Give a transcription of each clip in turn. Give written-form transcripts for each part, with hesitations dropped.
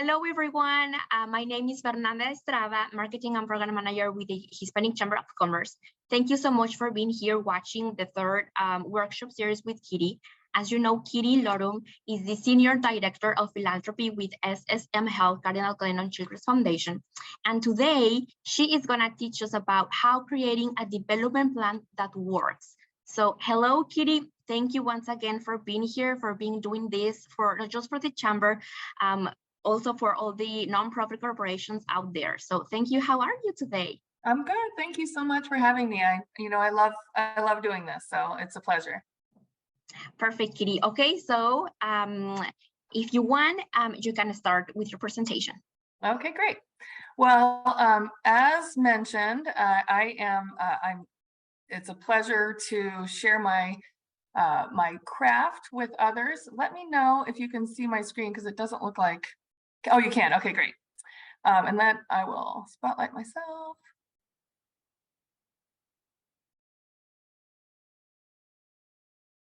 Hello, everyone. My name is Fernanda Estrada, Marketing and Program Manager with the Hispanic Chamber of Commerce. Thank you so much for being here watching the third workshop series with Kitty. As you know, Kitty Lorum is the Senior Director of Philanthropy with SSM Health Cardinal Glennon Children's Foundation. And today, she is going to teach us about how creating a development plan that works. So hello, Kitty. Thank you once again for being here, for doing this, for not just for the Chamber, also for all the nonprofit corporations out there. So thank you. How are you today? I'm good. Thank you so much for having me. I love doing this, so it's a pleasure. Perfect, Kitty. Okay, so if you want, you can start with your presentation. Okay, great. Well, as mentioned, it's a pleasure to share my craft with others. Let me know if you can see my screen because it doesn't look like. Oh, you can. Okay, great. And then I will spotlight myself.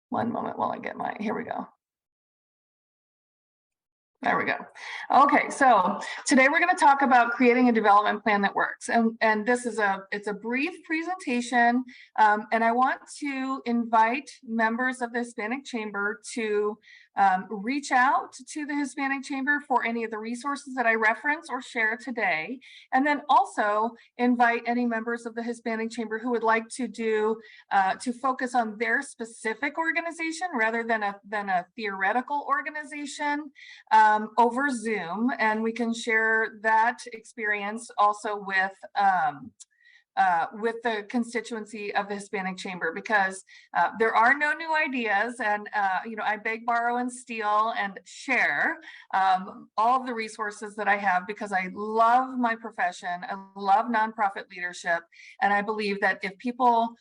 One moment while I get here we go. There we go. Okay, so today we're going to talk about creating a development plan that works. And this is it's a brief presentation. And I want to invite members of the Hispanic Chamber to reach out to the Hispanic Chamber for any of the resources that I reference or share today. And then also invite any members of the Hispanic Chamber who would like to focus on their specific organization rather than a theoretical organization. Over Zoom, and we can share that experience also with the constituency of the Hispanic Chamber, because there are no new ideas, and I beg, borrow, and steal and share all of the resources that I have because I love my profession, I love nonprofit leadership, and I believe that if people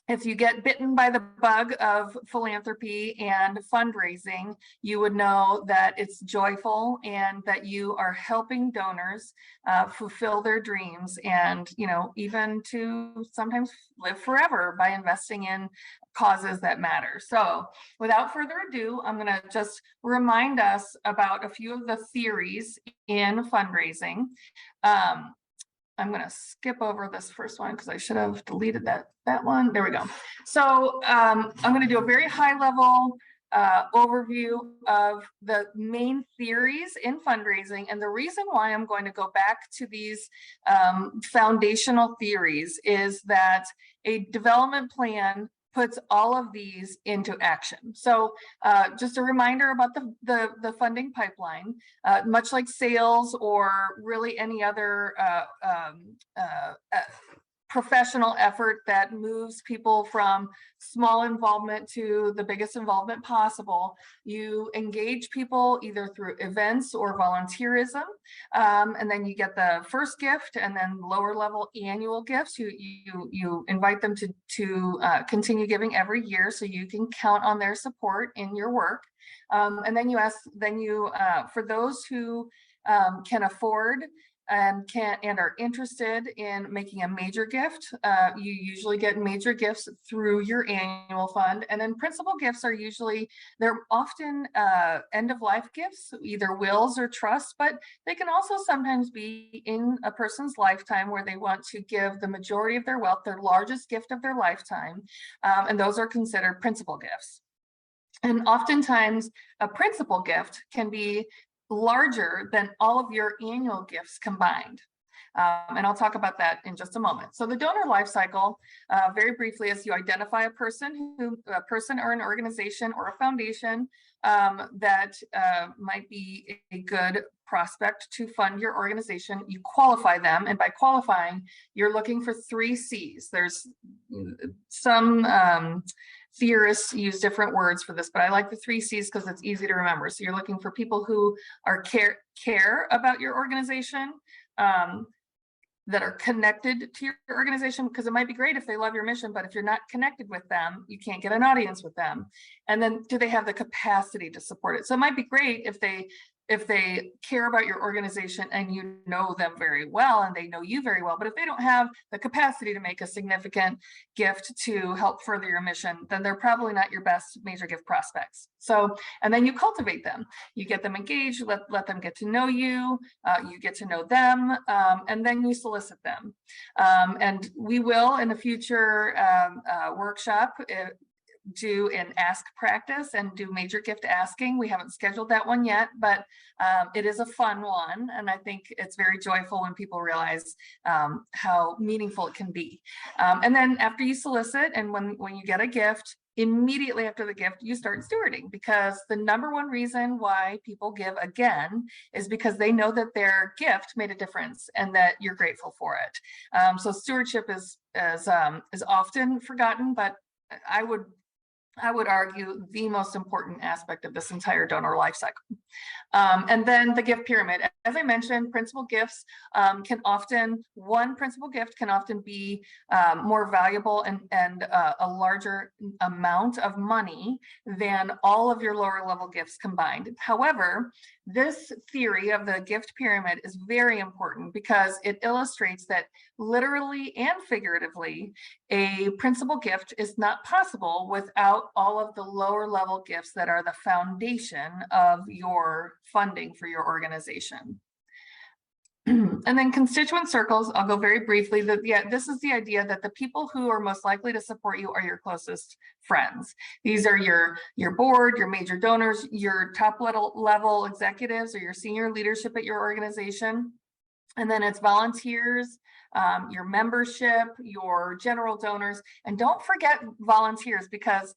if you get bitten by the bug of philanthropy and fundraising, you would know that it's joyful and that you are helping donors fulfill their dreams and, even to sometimes live forever by investing in causes that matter. So without further ado, I'm going to just remind us about a few of the theories in fundraising. I'm going to skip over this first one because I should have deleted that one. There we go. So I'm going to do a very high level overview of the main theories in fundraising. And the reason why I'm going to go back to these foundational theories is that a development plan puts all of these into action. So just a reminder about the funding pipeline, much like sales or really any other professional effort that moves people from small involvement to the biggest involvement possible. You engage people either through events or volunteerism, and then you get the first gift and then lower level annual gifts. You invite them to continue giving every year so you can count on their support in your work. And then for those who can afford and are interested in making a major gift, you usually get major gifts through your annual fund. And then principal gifts they're often end-of-life gifts, either wills or trusts, but they can also sometimes be in a person's lifetime where they want to give the majority of their wealth, their largest gift of their lifetime, and those are considered principal gifts. And oftentimes a principal gift can be larger than all of your annual gifts combined. And I'll talk about that in just a moment. So the donor life cycle, very briefly, is you identify a person or an organization or a foundation that might be a good prospect to fund your organization. You qualify them, and by qualifying, you're looking for 3 C's. There's some theorists use different words for this, but I like the 3 C's because it's easy to remember. So you're looking for people who are care about your organization, that are connected to your organization, because it might be great if they love your mission, but if you're not connected with them, you can't get an audience with them. And then do they have the capacity to support it? So it might be great if they if they care about your organization and you know them very well and they know you very well. But if they don't have the capacity to make a significant gift to help further your mission, then they're probably not your best major gift prospects. So, and then you cultivate them. You get them engaged, let them get to know you, you get to know them, and then you solicit them. And we will, in a future workshop, do an ask practice and do major gift asking. We haven't scheduled that one yet, but it is a fun one. And I think it's very joyful when people realize how meaningful it can be. And then after you solicit and when you get a gift, immediately after the gift, you start stewarding, because the number one reason why people give again is because they know that their gift made a difference and that you're grateful for it. So stewardship is often forgotten, but I would argue the most important aspect of this entire donor life cycle. And then the gift pyramid. As I mentioned, principal gifts one principal gift can often be more valuable and a larger amount of money than all of your lower level gifts combined. However, this theory of the gift pyramid is very important because it illustrates that literally and figuratively, a principal gift is not possible without all of the lower level gifts that are the foundation of your funding for your organization. And then constituent circles, I'll go very briefly. This is the idea that the people who are most likely to support you are your closest friends. These are your board, your major donors, your top level executives, or your senior leadership at your organization. And then it's volunteers, your membership, your general donors, and don't forget volunteers, because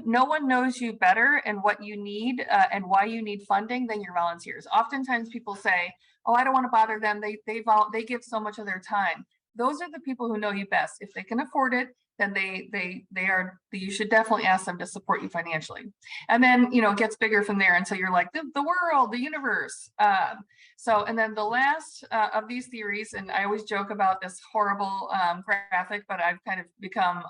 no one knows you better and what you need and why you need funding than your volunteers. Oftentimes people say, oh, I don't want to bother them. They give so much of their time. Those are the people who know you best. If they can afford it, then you should definitely ask them to support you financially. And then, it gets bigger from there until you're like the world, the universe. And then the last of these theories, and I always joke about this horrible graphic, but I've kind of become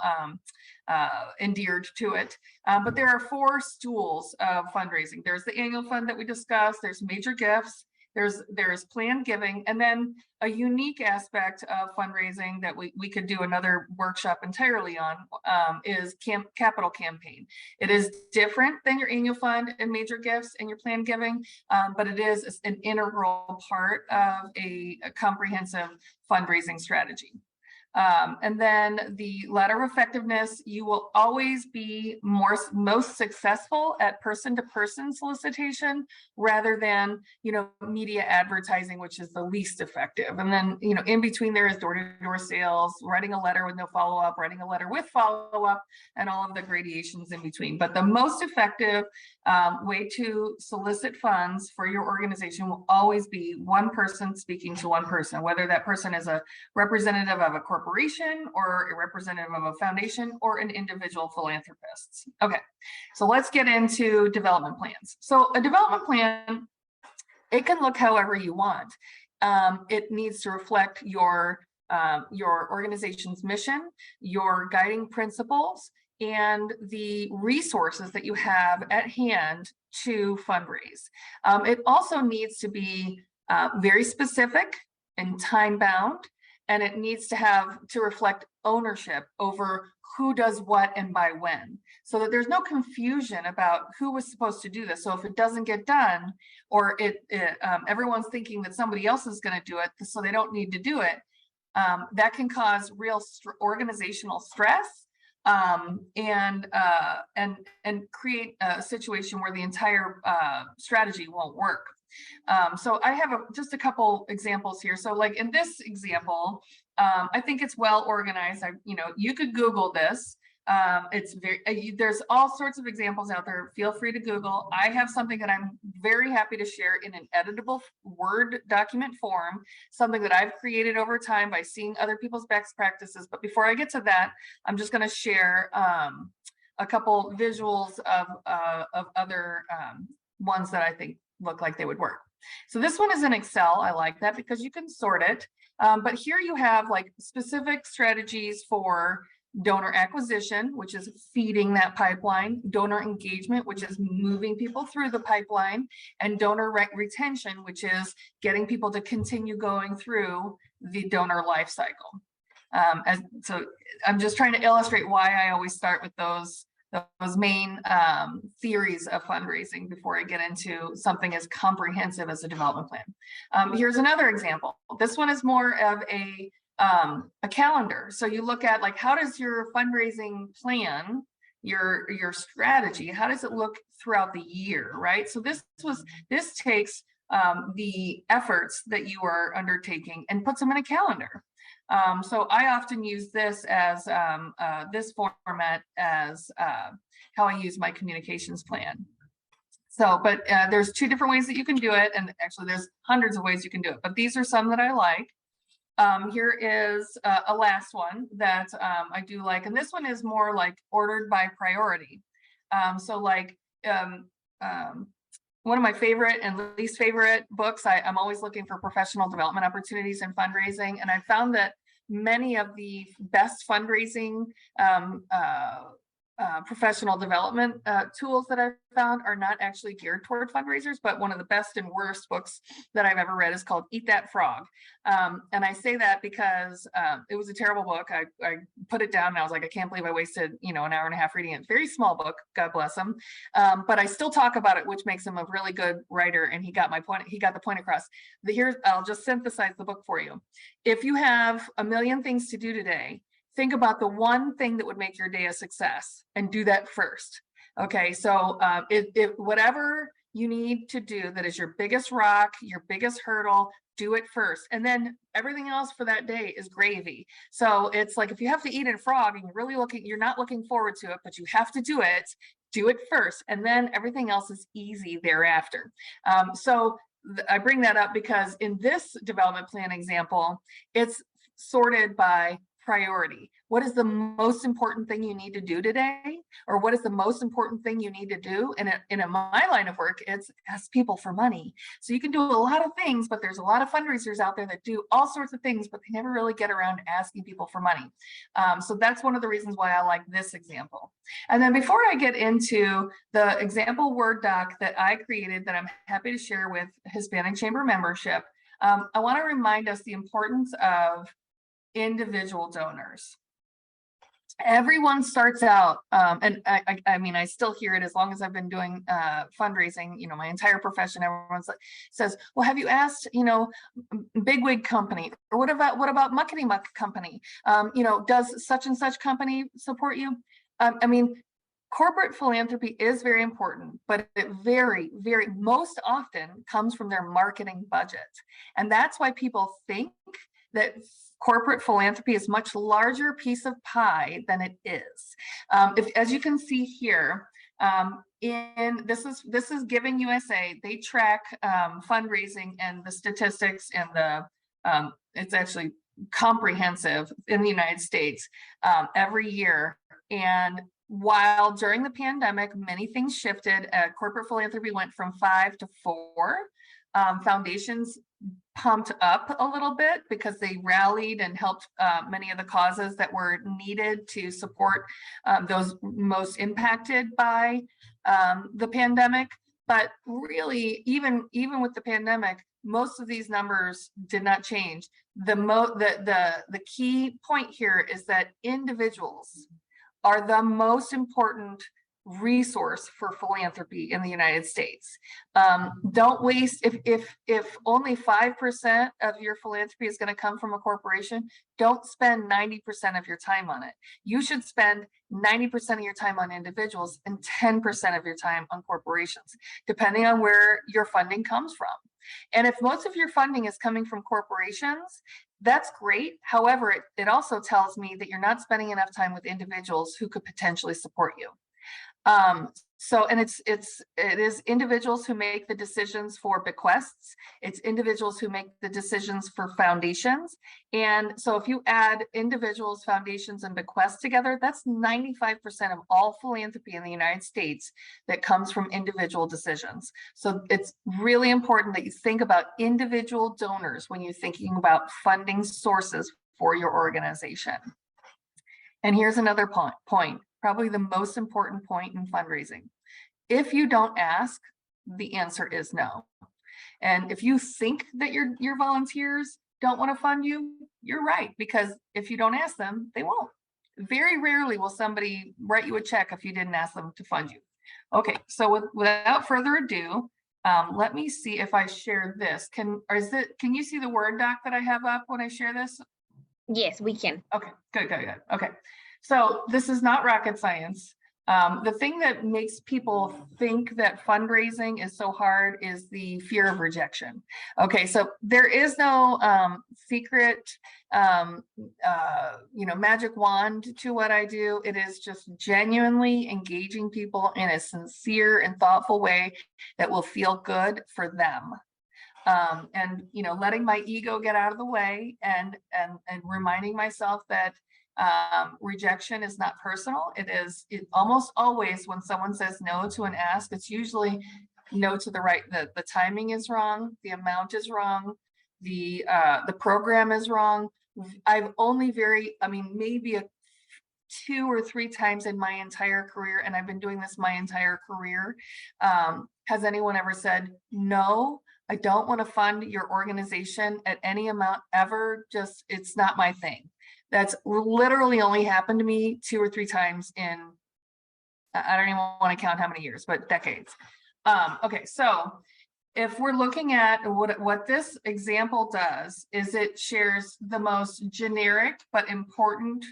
endeared to it. But there are 4 stools of fundraising. There's the annual fund that we discussed. There's major gifts. There's planned giving, and then a unique aspect of fundraising that we could do another workshop entirely on is capital campaign. It is different than your annual fund and major gifts and your planned giving, but it is an integral part of a comprehensive fundraising strategy. And then the ladder of effectiveness, you will always be most successful at person-to-person solicitation rather than, media advertising, which is the least effective. And then, in between there is door-to-door sales, writing a letter with no follow-up, writing a letter with follow-up, and all of the gradations in between. But the most effective way to solicit funds for your organization will always be one person speaking to one person, whether that person is a representative of a corporation or a representative of a foundation or an individual philanthropist. Okay, so let's get into development plans. So a development plan, it can look however you want. It needs to reflect your organization's mission, your guiding principles, and the resources that you have at hand to fundraise. It also needs to be very specific and time-bound, and it needs to reflect ownership over who does what and by when, so that there's no confusion about who was supposed to do this. So if it doesn't get done, or everyone's thinking that somebody else is going to do it, so they don't need to do it, that can cause real organizational stress. And create a situation where the entire strategy won't work. So I have just a couple examples here. So like in this example, I think it's well organized. You could Google this. It's there's all sorts of examples out there. Feel free to Google. I have something that I'm very happy to share in an editable Word document form, something that I've created over time by seeing other people's best practices. But before I get to that, I'm just going to share a couple visuals of other ones that I think look like they would work. So this one is in Excel. I like that because you can sort it. But here you have like specific strategies for donor acquisition, which is feeding that pipeline, donor engagement, which is moving people through the pipeline, and donor retention, which is getting people to continue going through the donor life cycle. So I'm just trying to illustrate why I always start with those main theories of fundraising before I get into something as comprehensive as a development plan. Here's another example. This one is more of a calendar. So you look at, like, how does your fundraising plan, your strategy, how does it look throughout the year, right? So this takes the efforts that you are undertaking and puts them in a calendar. So I often use this as this format as how I use my communications plan. So, but there's two different ways that you can do it, and actually there's hundreds of ways you can do it, but these are some that I like. Here is a last one that I do like, and this one is more like ordered by priority. So like one of my favorite and least favorite books, I'm always looking for professional development opportunities in fundraising, and I found that many of the best fundraising professional development tools that I've found are not actually geared toward fundraisers, but one of the best and worst books that I've ever read is called Eat That Frog. And I say that because it was a terrible book. I put it down and I was like, I can't believe I wasted, an hour and a half reading it. Very small book, God bless him. But I still talk about it, which makes him a really good writer. And he got my point. He got the point across. I'll just synthesize the book for you. If you have a million things to do today, think about the one thing that would make your day a success and do that first. Okay, so if whatever you need to do that is your biggest rock, your biggest hurdle, do it first. And then everything else for that day is gravy. So it's like, if you have to eat a frog and you're not looking forward to it, but you have to do it first. And then everything else is easy thereafter. So I bring that up because in this development plan example, it's sorted by priority. What is the most important thing you need to do today? Or what is the most important thing you need to do? And in my line of work, it's ask people for money. So you can do a lot of things, but there's a lot of fundraisers out there that do all sorts of things, but they never really get around to asking people for money. So that's one of the reasons why I like this example. And then before I get into the example Word doc that I created that I'm happy to share with Hispanic Chamber membership, I want to remind us the importance of individual donors. Everyone starts out, and I mean, I still hear it as long as I've been doing fundraising, my entire profession, everyone says, well, have you asked, bigwig company, or what about muckety muck company? Does such and such company support you? I mean, corporate philanthropy is very important, but it very, very most often comes from their marketing budget. And that's why people think that corporate philanthropy is a much larger piece of pie than it is. As you can see here, this is Giving USA. They track fundraising and the statistics, and it's actually comprehensive in the United States every year. And while during the pandemic, many things shifted, corporate philanthropy went from 5 to 4. Foundations pumped up a little bit because they rallied and helped many of the causes that were needed to support those most impacted by the pandemic. But really, even with the pandemic, most of these numbers did not change. The key point here is that individuals are the most important resource for philanthropy in the United States. Don't waste, if only 5% of your philanthropy is going to come from a corporation, don't spend 90% of your time on it. You should spend 90% of your time on individuals and 10% of your time on corporations, depending on where your funding comes from. And if most of your funding is coming from corporations, that's great. However, it also tells me that you're not spending enough time with individuals who could potentially support you. And it is individuals who make the decisions for bequests. It's individuals who make the decisions for foundations. And so if you add individuals, foundations, and bequests together, that's 95% of all philanthropy in the United States that comes from individual decisions. So it's really important that you think about individual donors when you're thinking about funding sources for your organization. And here's another point, probably the most important point in fundraising. If you don't ask, the answer is no. And if you think that your volunteers don't want to fund you, you're right, because if you don't ask them, they won't. Very rarely will somebody write you a check if you didn't ask them to fund you. Okay, so without further ado, let me see if I share this. Can you see the Word doc that I have up when I share this? Yes, we can. Okay, good. Okay, so this is not rocket science. The thing that makes people think that fundraising is so hard is the fear of rejection. Okay, so there is no secret, magic wand to what I do. It is just genuinely engaging people in a sincere and thoughtful way that will feel good for them. And letting my ego get out of the way and reminding myself that rejection is not personal. It almost always, when someone says no to an ask, it's usually no to the right. The timing is wrong, the amount is wrong, the program is wrong. I've only maybe 2 or 3 times in my entire career, and I've been doing this my entire career, has anyone ever said, no, I don't want to fund your organization at any amount ever, just it's not my thing. That's literally only happened to me 2 or 3 times in, I don't even want to count how many years, but decades. Okay, so if we're looking at what this example does, is it shares the most generic but important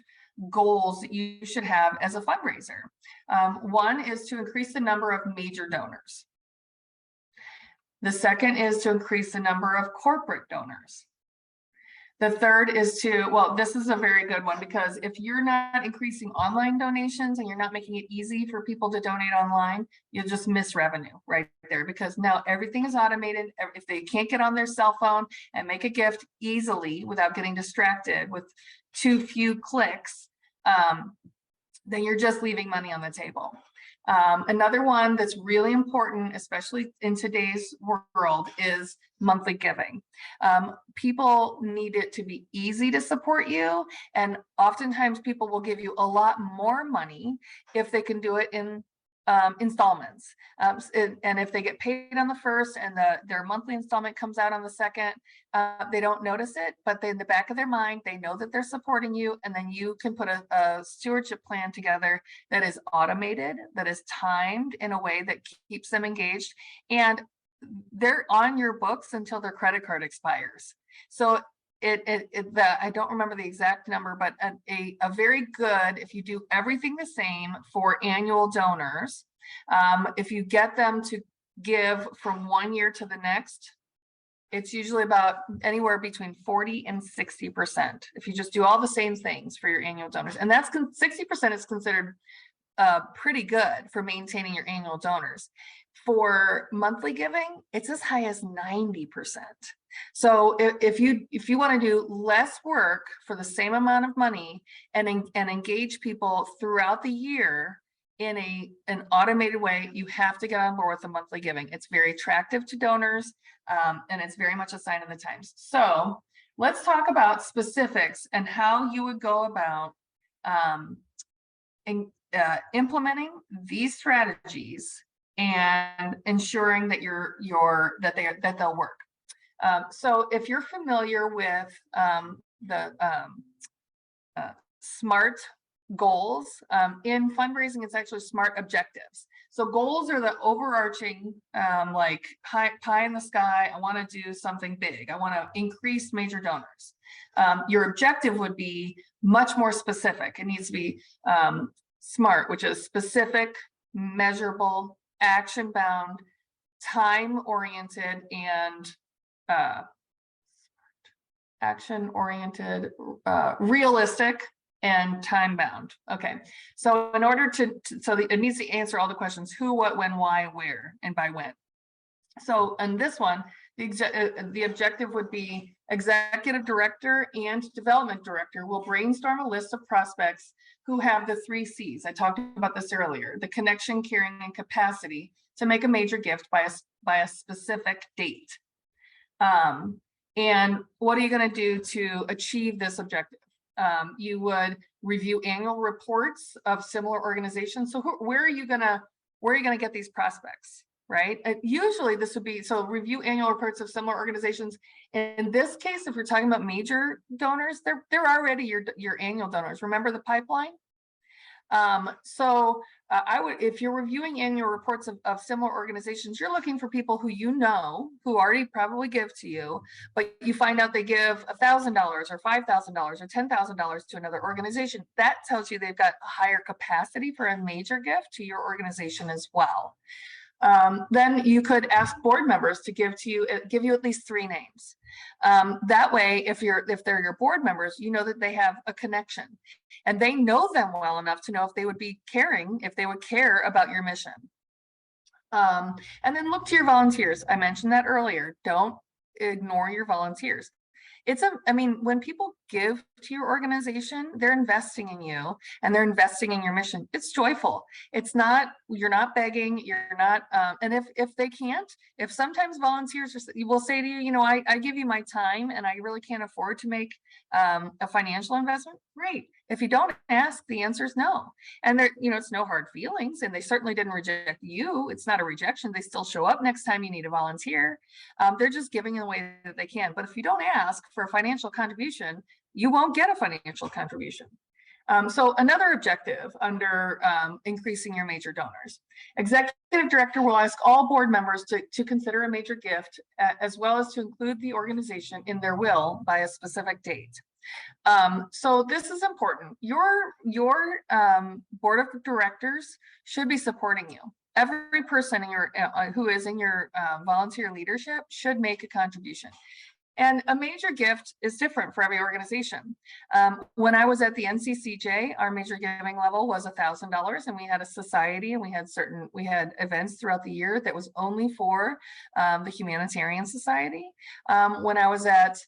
goals that you should have as a fundraiser. One is to increase the number of major donors. The second is to increase the number of corporate donors. The third is this is a very good one, because if you're not increasing online donations and you're not making it easy for people to donate online, you'll just miss revenue right there, because now everything is automated. If they can't get on their cell phone and make a gift easily without getting distracted with too few clicks, then you're just leaving money on the table. Another one that's really important, especially in today's world, is monthly giving. People need it to be easy to support you, and oftentimes people will give you a lot more money if they can do it in installments. And if they get paid on the first and their monthly installment comes out on the second, they don't notice it, but in the back of their mind, they know that they're supporting you, and then you can put a stewardship plan together that is automated, that is timed in a way that keeps them engaged, and they're on your books until their credit card expires. So I don't remember the exact number, but a very good, if you do everything the same for annual donors, if you get them to give from 1 year to the next, it's usually about anywhere between 40 and 60%. If you just do all the same things for your annual donors, and that's 60% is considered pretty good for maintaining your annual donors. For monthly giving, it's as high as 90%. So if you want to do less work for the same amount of money and engage people throughout the year in an automated way, you have to get on board with the monthly giving. It's very attractive to donors, and it's very much a sign of the times. So let's talk about specifics and how you would go about implementing these strategies and ensuring that they'll work. So if you're familiar with the SMART goals, in fundraising, it's actually SMART objectives. So goals are the overarching, like pie in the sky. I want to do something big. I want to increase major donors. Your objective would be much more specific. It needs to be SMART, which is specific, measurable, action-bound, time-oriented, and action-oriented, realistic, and time-bound. Okay, so in order it needs to answer all the questions: who, what, when, why, where, and by when. So in this one, the objective would be executive director and development director will brainstorm a list of prospects who have the 3 C's. I talked about this earlier: the connection, caring, and capacity to make a major gift by a specific date. And what are you going to do to achieve this objective? You would review annual reports of similar organizations. So where are you gonna get these prospects, right? Usually this would be, so review annual reports of similar organizations. In this case, if you're talking about major donors, they're already your annual donors. Remember the pipeline? I would, if you're reviewing annual reports of similar organizations, you're looking for people who you know, who already probably give to you, but you find out they give $1,000 or $5,000 or $10,000 to another organization. That tells you they've got a higher capacity for a major gift to your organization as well. Then you could ask board members to give you at least 3 names. That way, if they're your board members, you know that they have a connection and they know them well enough to know if they would care about your mission. And then look to your volunteers. I mentioned that earlier. Don't ignore your volunteers. I mean, when people give to your organization, they're investing in you and they're investing in your mission. It's joyful. It's not, you're not begging, you're not, and if they can't, if sometimes volunteers will say to you, you know, I give you my time and I really can't afford to make a financial investment, great. If you don't ask, the answer is no. And there, you know, it's no hard feelings, and they certainly didn't reject you. It's not a rejection. They still show up next time you need a volunteer. They're just giving in the way that they can. But if you don't ask for a financial contribution, you won't get a financial contribution. So another objective under increasing your major donors, executive director will ask all board members to consider a major gift, as well as to include the organization in their will by a specific date. So this is important. Your board of directors should be supporting you. Every person in your who is in your volunteer leadership should make a contribution. And a major gift is different for every organization. When I was at the NCCJ, our major giving level was $1,000, and we had a society, and we had events throughout the year that was only for the Humanitarian Society. When I was at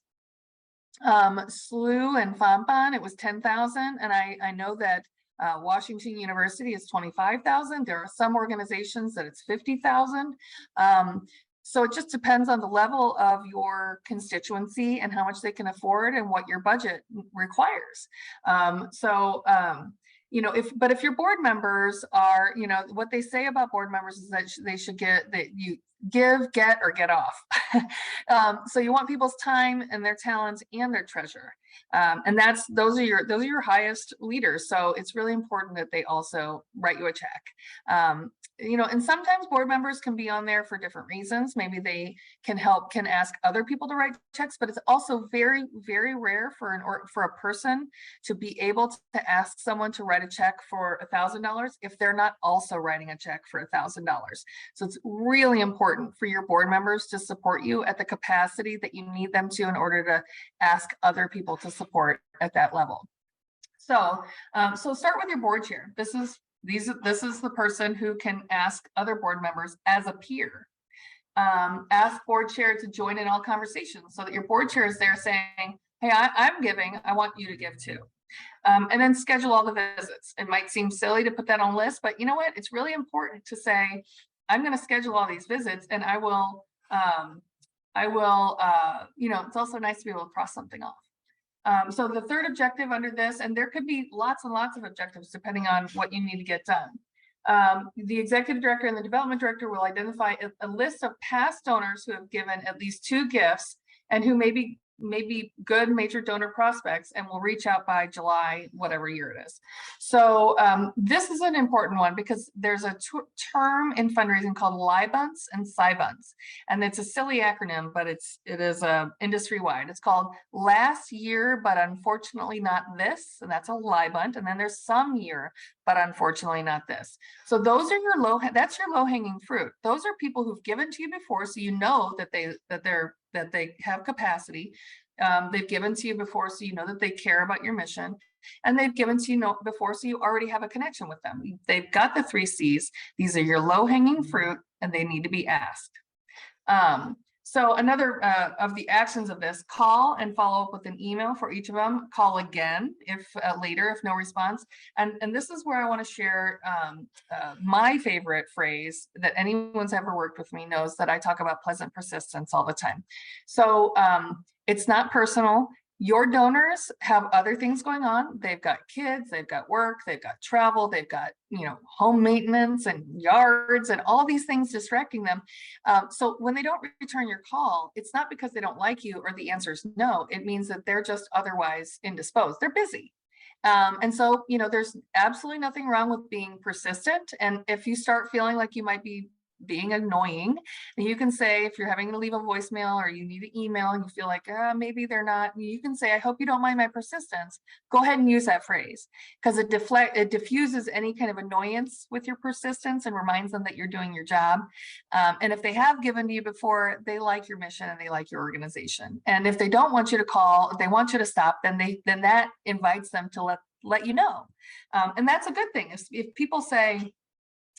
SLU and FOMPON, it was 10,000, and I know that Washington University is 25,000. There are some organizations that it's 50,000. So it just depends on the level of your constituency and how much they can afford and what your budget requires. You know, if your board members are, you know, what they say about board members is that they should you give, get, or get off. So you want people's time and their talents and their treasure. And those are your highest leaders. So it's really important that they also write you a check. You know, and sometimes board members can be on there for different reasons. Maybe they can ask other people to write checks, but it's also very, very rare for a person to be able to ask someone to write a check for $1,000 if they're not also writing a check for $1,000. So it's really important for your board members to support you at the capacity that you need them to in order to ask other people to support at that level. So, so start with your board chair. This is the person who can ask other board members as a peer. Ask board chair to join in all conversations so that your board chair is there saying, hey, I'm giving, I want you to give too. And then schedule all the visits. It might seem silly to put that on a list, but you know what? It's really important to say, I'm going to schedule all these visits, and I will, you know, it's also nice to be able to cross something off. So the third objective under this, and there could be lots and lots of objectives depending on what you need to get done. The executive director and the development director will identify a list of past donors who have given at least 2 gifts and who may be good major donor prospects, and will reach out by July, whatever year it is. So this is an important one because there's a term in fundraising called LIBUNTs and SIBUNTs, and it's a silly acronym, but it is industry-wide. It's called last year, but unfortunately not this, and that's a LIBUNT. And then there's some year, but unfortunately not this. So those are that's your low-hanging fruit. Those are people who've given to you before, so you know that they have capacity. They've given to you before, so you know that they care about your mission, and they've given to you before, so you already have a connection with them. They've got the 3 C's. These are your low-hanging fruit, and they need to be asked. So another of the actions of this, call and follow up with an email for each of them. Call again if later, if no response. And this is where I want to share my favorite phrase that anyone's ever worked with me knows that I talk about pleasant persistence all the time. So it's not personal. Your donors have other things going on. They've got kids, they've got work, they've got travel, they've got, home maintenance and yards and all these things distracting them. So when they don't return your call, it's not because they don't like you or the answer is no. It means that they're just otherwise indisposed. They're busy. And so, there's absolutely nothing wrong with being persistent. And if you start feeling like you might be being annoying, you can say, if you're having to leave a voicemail or you need an email and you feel like maybe they're not, you can say, I hope you don't mind my persistence. Go ahead and use that phrase, because it diffuses any kind of annoyance with your persistence and reminds them that you're doing your job. And if they have given to you before, they like your mission and they like your organization. And if they don't want you to call, if they want you to stop, then that invites them to let you know. And that's a good thing. If people say,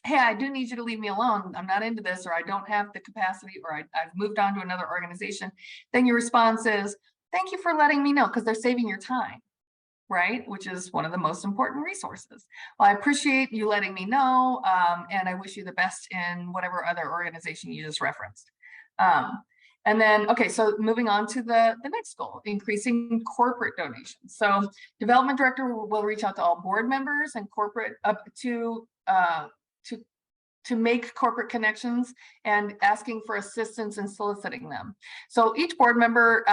hey, I do need you to leave me alone, I'm not into this, or I don't have the capacity, or I've moved on to another organization, then your response is, thank you for letting me know, because they're saving your time, right? Which is one of the most important resources. Well, I appreciate you letting me know, and I wish you the best in whatever other organization you just referenced. And then, okay, so moving on to the next goal, increasing corporate donations. So development director will reach out to all board members and corporate to make corporate connections and asking for assistance in soliciting them. So each board member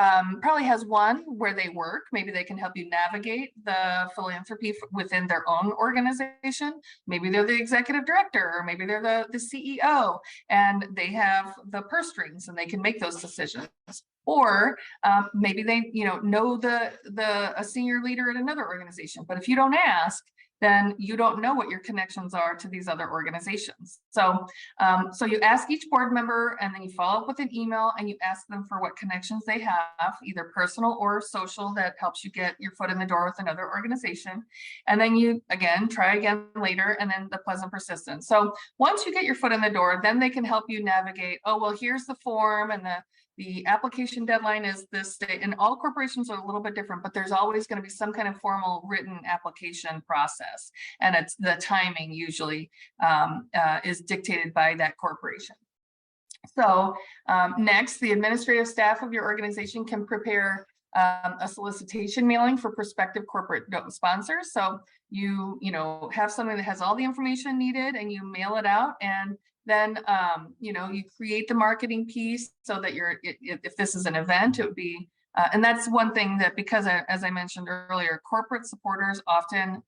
probably has one where they work. Maybe they can help you navigate the philanthropy within their own organization. Maybe they're the executive director, or maybe they're the CEO, and they have the purse strings and they can make those decisions. Or maybe they know a senior leader at another organization. But if you don't ask, then you don't know what your connections are to these other organizations. So, so you ask each board member, and then you follow up with an email and you ask them for what connections they have, either personal or social, that helps you get your foot in the door with another organization. And then you, again, try again later, and then the pleasant persistence. So once you get your foot in the door, then they can help you navigate, oh, well, here's the form, and the application deadline is this date, and all corporations are a little bit different, but there's always going to be some kind of formal written application process. And it's the timing usually is dictated by that corporation. So next, the administrative staff of your organization can prepare a solicitation mailing for prospective corporate sponsors. So you have something that has all the information needed and you mail it out, and then you create the marketing piece so that if this is an event, it would be and that's one thing that, because as I mentioned earlier, corporate supporters often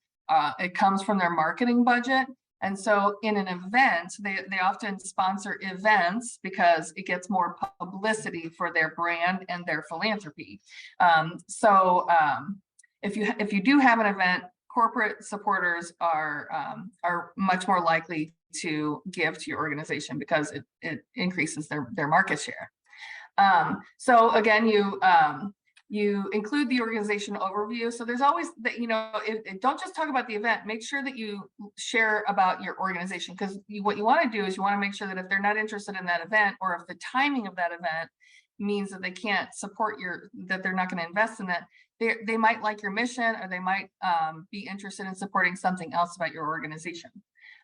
it comes from their marketing budget. And so in an event, they often sponsor events because it gets more publicity for their brand and their philanthropy. If you do have an event, corporate supporters are much more likely to give to your organization because it increases their market share. So again, you include the organization overview. So there's always that, don't just talk about the event, make sure that you share about your organization, because what you want to do is you want to make sure that if they're not interested in that event, or if the timing of that event means that they can't support that they're not going to invest in that, they might like your mission, or they might be interested in supporting something else about your organization.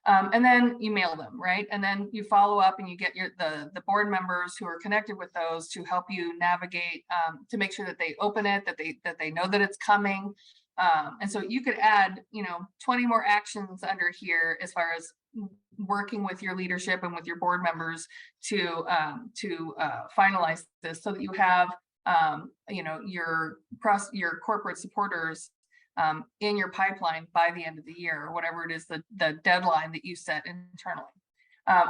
And then you mail them, right? And then you follow up and you get the board members who are connected with those to help you navigate, to make sure that they open it, that they know that it's coming. And so you could add, 20 more actions under here as far as working with your leadership and with your board members to finalize this, so that you have, your corporate supporters in your pipeline by the end of the year, or whatever it is, the deadline that you set internally.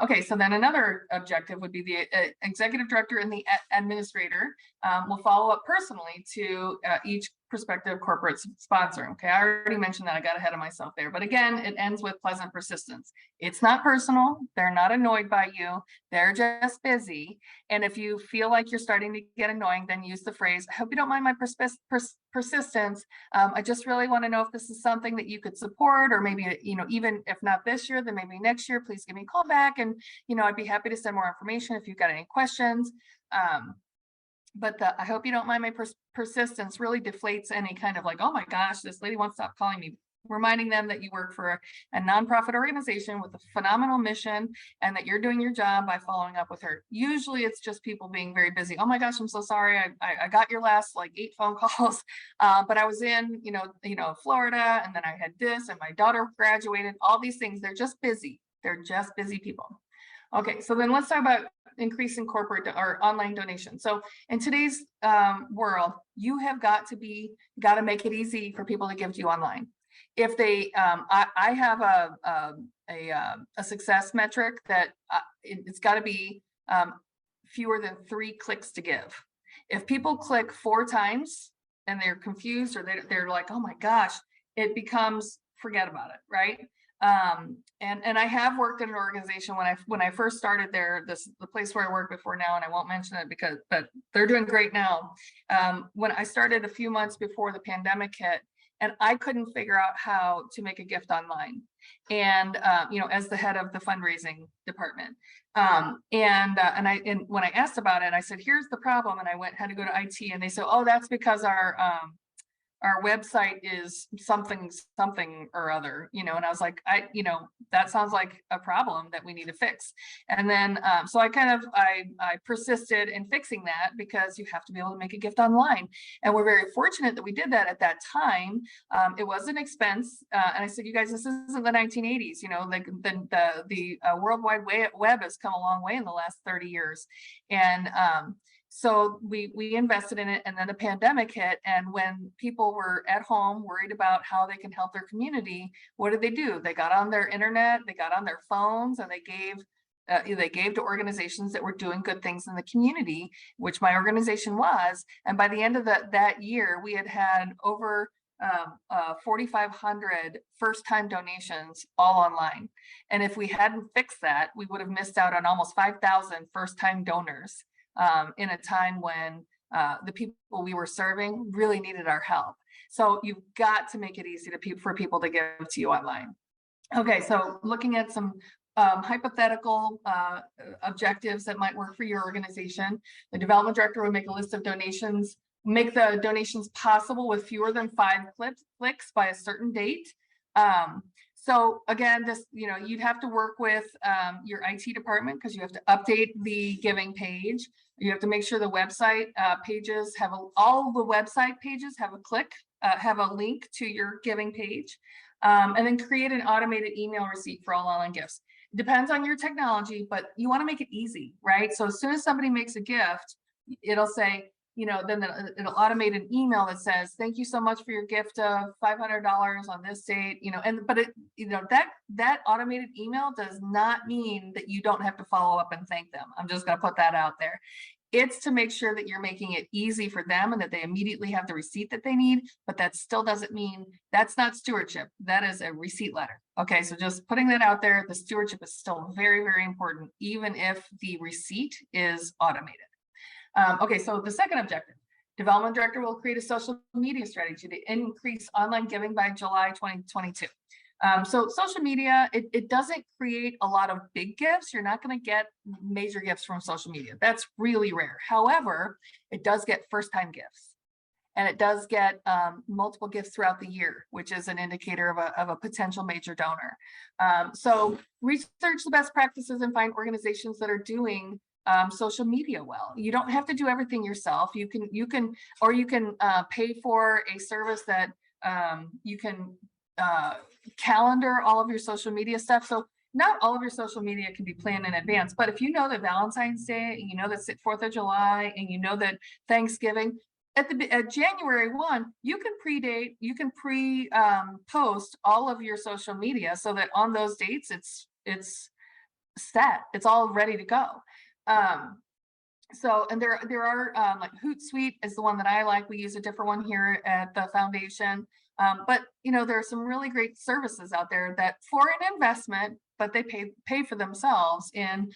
Okay, so then another objective would be the executive director and the administrator will follow up personally to each prospective corporate sponsor. Okay, I already mentioned that, I got ahead of myself there, but again, it ends with pleasant persistence. It's not personal, they're not annoyed by you, they're just busy. And if you feel like you're starting to get annoying, then use the phrase, I hope you don't mind my persistence. I just really want to know if this is something that you could support, or maybe, even if not this year, then maybe next year, please give me a call back, and I'd be happy to send more information if you've got any questions. But I hope you don't mind my persistence really deflates any kind of like, oh my gosh, this lady won't stop calling me reminding them that you work for a nonprofit organization with a phenomenal mission and that you're doing your job by following up with her. Usually it's just people being very busy. Oh my gosh, I'm so sorry. I got your last like 8 phone calls, but I was in, Florida, and then I had this, and my daughter graduated, all these things. They're just busy. They're just busy people. Okay, so then let's talk about increasing corporate or online donations. So in today's world, you have got to make it easy for people to give to you online. If they, I have a success metric that it's got to be fewer than 3 clicks to give. If people click 4 times and they're confused, or they're like, oh my gosh, it becomes, forget about it, right? And I have worked in an organization when I first started there, the place where I worked before now, and I won't mention it but they're doing great now. When I started a few months before the pandemic hit, and I couldn't figure out how to make a gift online. And as the head of the fundraising department, and when I asked about it, I said, here's the problem, and I had to go to IT, and they said, oh, that's because our website is something or other, and I was like, that sounds like a problem that we need to fix. And then so I persisted in fixing that, because you have to be able to make a gift online, and we're very fortunate that we did that at that time. It was an expense, and I said, you guys, this isn't the 1980s. The World Wide Web has come a long way in the last 30 years, and so we invested in it, and then the pandemic hit. And when people were at home worried about how they can help their community, what did they do? They got on their internet, they got on their phones, and they gave to organizations that were doing good things in the community, which my organization was. And by the end of that year, we had over 4,500 first-time donations, all online. And if we hadn't fixed that, we would have missed out on almost 5,000 first-time donors. In a time when the people we were serving really needed our help. So you've got to make it easy for people to give to you online. Okay, so looking at some hypothetical objectives that might work for your organization. The development director would make a list of donations, make the donations possible with fewer than 5 clicks by a certain date. So again, you'd have to work with your IT department, because you have to update the giving page. You have to make sure the website pages all the website pages have a link to your giving page, and then create an automated email receipt for all online gifts. It depends on your technology, but you want to make it easy, right? So as soon as somebody makes a gift, it'll say, then it'll automate an email that says, thank you so much for your gift of $500 on this date, but that automated email does not mean that you don't have to follow up and thank them. I'm just going to put that out there. It's to make sure that you're making it easy for them and that they immediately have the receipt that they need, but that still doesn't mean that's not stewardship. That is a receipt letter. Okay, so just putting that out there, the stewardship is still very, very important, even if the receipt is automated. Okay, so the second objective, development director will create a social media strategy to increase online giving by July 2022. So social media, it doesn't create a lot of big gifts. You're not going to get major gifts from social media. That's really rare. However, it does get first-time gifts, and it does get multiple gifts throughout the year, which is an indicator of a potential major donor. So research the best practices and find organizations that are doing social media well. You don't have to do everything yourself. You can pay for a service that you can calendar all of your social media stuff. So not all of your social media can be planned in advance, but if you know that Valentine's Day, and you know that 4th of July, and you know that Thanksgiving, at January 1, you can post all of your social media so that on those dates it's set, it's all ready to go. So, and there are like Hootsuite is the one that I like. We use a different one here at the foundation. But there are some really great services out there that for an investment, but they pay for themselves in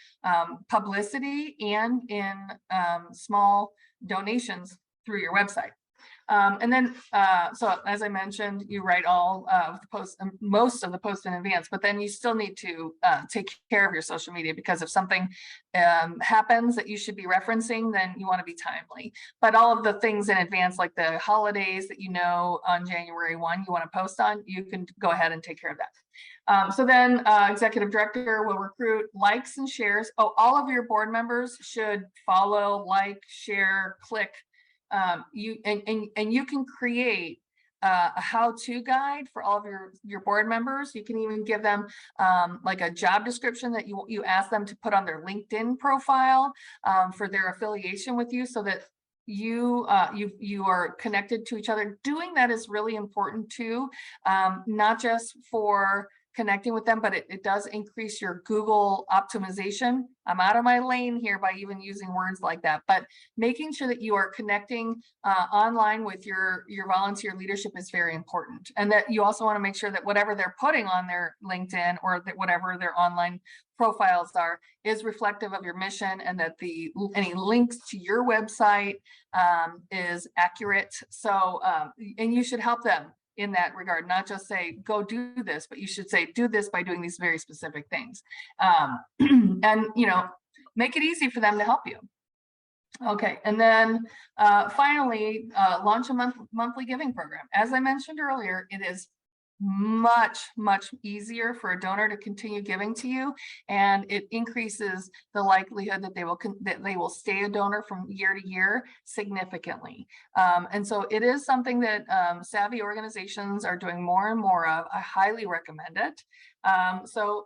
publicity and in small donations through your website. And then, so as I mentioned, you write all of the posts, most of the posts in advance, but then you still need to take care of your social media, because if something happens that you should be referencing, then you want to be timely. But all of the things in advance, like the holidays that you know on January 1 you want to post on, you can go ahead and take care of that. So then executive director will recruit likes and shares. Oh, all of your board members should follow, like, share, click. You can create a how-to guide for all of your board members. You can even give them like a job description that you ask them to put on their LinkedIn profile for their affiliation with you, so that you are connected to each other. Doing that is really important too, not just for connecting with them, but it does increase your Google optimization. I'm out of my lane here by even using words like that, but making sure that you are connecting online with your volunteer leadership is very important. And that you also want to make sure that whatever they're putting on their LinkedIn, or that whatever their online profiles are, is reflective of your mission, and that any links to your website is accurate. So, and you should help them in that regard, not just say, go do this, but you should say, do this by doing these very specific things. And, make it easy for them to help you. Okay, and then finally, launch a monthly giving program. As I mentioned earlier, it is much easier for a donor to continue giving to you, and it increases the likelihood that they will stay a donor from year to year significantly. And so it is something that savvy organizations are doing more and more of. I highly recommend it. So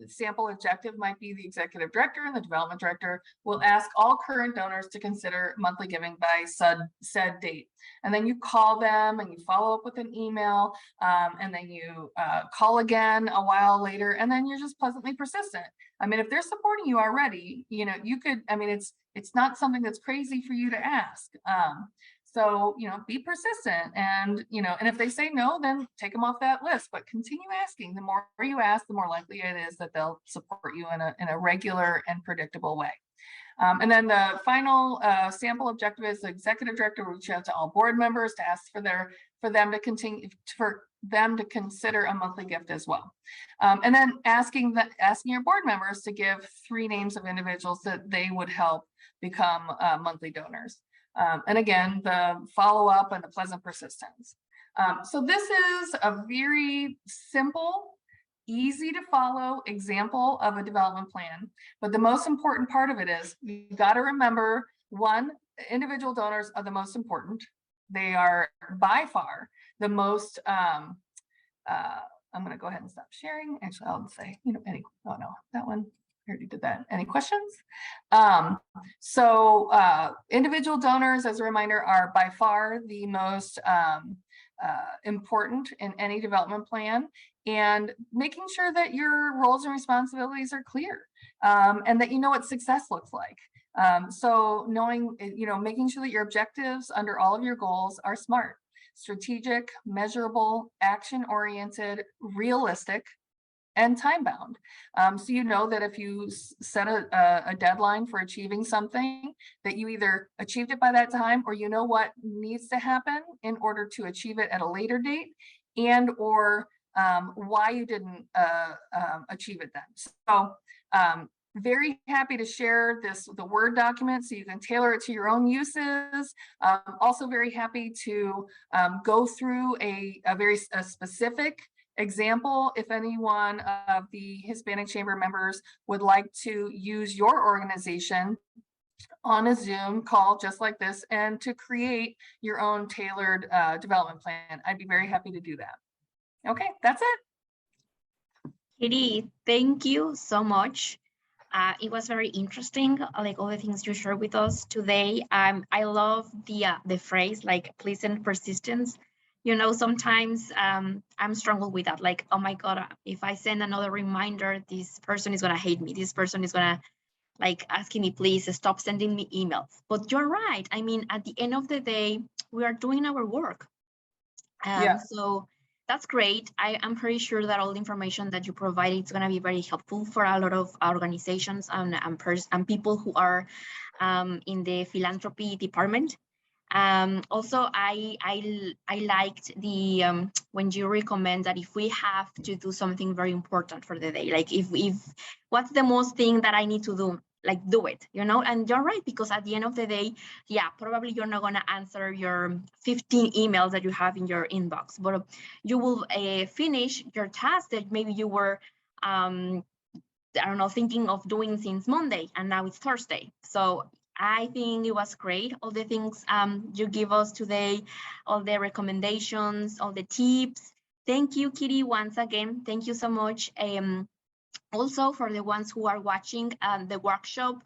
sample objective might be the executive director and the development director will ask all current donors to consider monthly giving by said date. And then you call them and you follow up with an email, and then you call again a while later, and then you're just pleasantly persistent. I mean, if they're supporting you already, you could, I mean, it's not something that's crazy for you to ask. So, be persistent, and, and if they say no, then take them off that list, but continue asking. The more you ask, the more likely it is that they'll support you in a regular and predictable way. And then the final sample objective is the executive director will reach out to all board members to ask for them to consider a monthly gift as well. And then asking your board members to give 3 names of individuals that they would help become monthly donors. And again, the follow-up and the pleasant persistence. So this is a very simple, easy to follow example of a development plan. But the most important part of it is you got to remember, one, individual donors are the most important. They are by far the most, I'm going to go ahead and stop sharing. Actually, I'll say, that one. I already did that. Any questions? So individual donors, as a reminder, are by far the most important in any development plan, and making sure that your roles and responsibilities are clear, and that you know what success looks like. So knowing, making sure that your objectives under all of your goals are SMART, strategic, measurable, action-oriented, realistic, and time-bound. So you know that if you set a deadline for achieving something, that you either achieved it by that time, or you know what needs to happen in order to achieve it at a later date, and or why you didn't achieve it then. So very happy to share the Word document so you can tailor it to your own uses. Also very happy to go through a very specific example if anyone of the Hispanic Chamber members would like to use your organization on a Zoom call just like this and to create your own tailored development plan. I'd be very happy to do that. Okay, that's it. Katie, thank you so much. It was very interesting, like all the things you shared with us today. I love the phrase, like, pleasant persistence. Sometimes I'm struggle with that, like, oh my God, if I send another reminder, this person is gonna hate me. This person is gonna like asking me, please stop sending me emails. But you're right. I mean, at the end of the day, we are doing our work. So that's great. I'm pretty sure that all the information that you provided is going to be very helpful for a lot of organizations and people who are in the philanthropy department. Also, I liked the when you recommend that if we have to do something very important for the day, like if what's the most thing that I need to do, like do it, you know. And you're right, because at the end of the day, yeah, probably you're not going to answer your 15 emails that you have in your inbox, but you will finish your task that maybe you were I don't know, thinking of doing since Monday, and now it's Thursday. So I think it was great, all the things you give us today, all the recommendations, all the tips. Thank you, Kitty, once again. Thank you so much. Also, for the ones who are watching the workshop,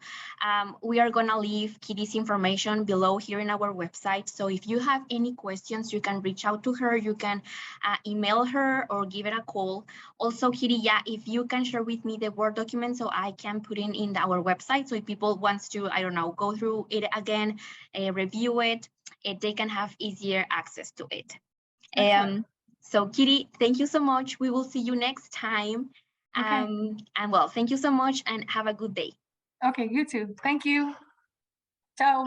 we are going to leave Kitty's information below here in our website. So if you have any questions, you can reach out to her. You can email her or give it a call. Also, Kitty, yeah, if you can share with me the Word document so I can put it in our website. So if people wants to, I don't know, go through it again, review it, they can have easier access to it. So Kitty, thank you so much. We will see you next time. Okay. And well, thank you so much and have a good day. Okay, you too. Thank you. Ciao.